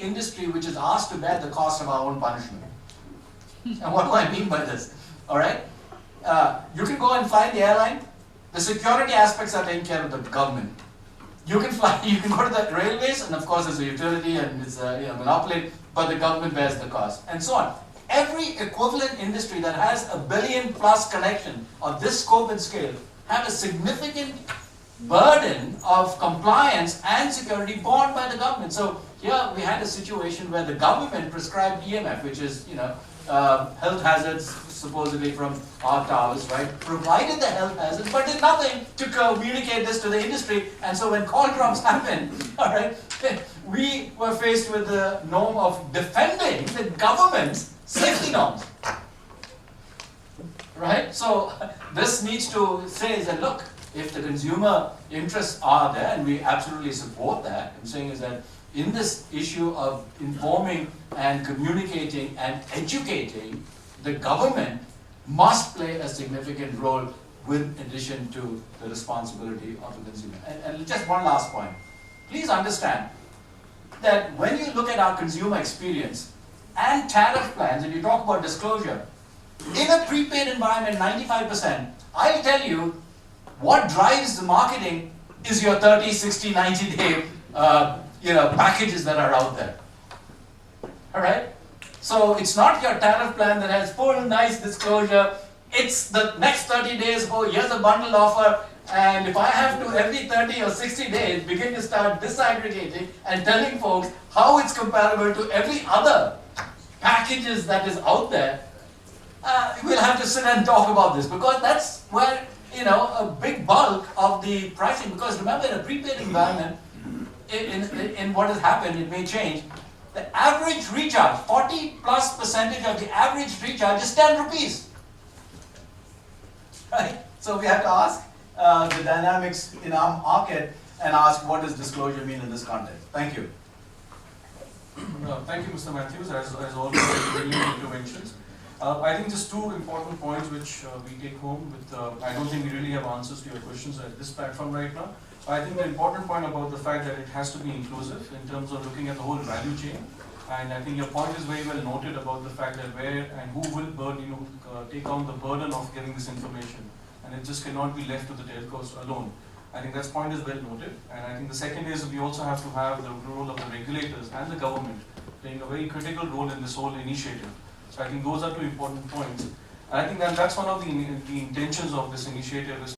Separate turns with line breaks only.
industry which is asked to bear the cost of our own punishment. And what do I mean by this? All right? You can go and fly the airline. The security aspects are taken care of the government. You can fly, you can go to the railways, and of course it's a utility and it's a monopoly, but the government bears the cost, and so on. Every equivalent industry that has $1 billion plus connection of this scope and scale have a significant burden of compliance and security borne by the government. So here we had a situation where the government prescribed EMF, which is health hazards supposedly from our towers, right? Provided the health hazards, but did nothing to communicate this to the industry. And so when call drops happened, all right, we were faced with the norm of defending the government's safety norms, right? So this needs to say that, look, if the consumer interests are there, and we absolutely support that, I'm saying is that in this issue of informing and communicating and educating, the government must play a significant role with addition to the responsibility of the consumer. And just one last point. Please understand that when you look at our consumer experience and tariff plans, and you talk about disclosure, in a prepaid environment, 95%, I'll tell you, what drives the marketing is your 30, 60, 90-day packages that are out there. All right? So it's not your tariff plan that has full nice disclosure. It's the next 30 days, oh, here's a bundle offer, and if I have to every 30 or 60 days begin to start disaggregating and telling folks how it's comparable to every other packages that is out there, we'll have to sit and talk about this, because that's where a big bulk of the pricing, because remember, in a prepaid environment, in what has happened, it may change, the average recharge, 40+% of the average recharge is 10 rupees. Right? So we have to ask the dynamics in our market and ask, what does disclosure mean in this context? Thank you.
Thank you, Mr. Mathews, as always, for the new interventions. I think just two important points which we take home with, I don't think we really have answers to your questions at this platform right now. I think the important point about the fact that it has to be inclusive in terms of looking at the whole value chain. And I think your point is very well noted about the fact that where and who will take on the burden of getting this information. And it just cannot be left to the telcos alone. I think that point is well noted. And I think the second is we also have to have the role of the regulators and the government playing a very critical role in this whole initiative. So I think those are two important points. And I think that's one of the intentions of this initiative is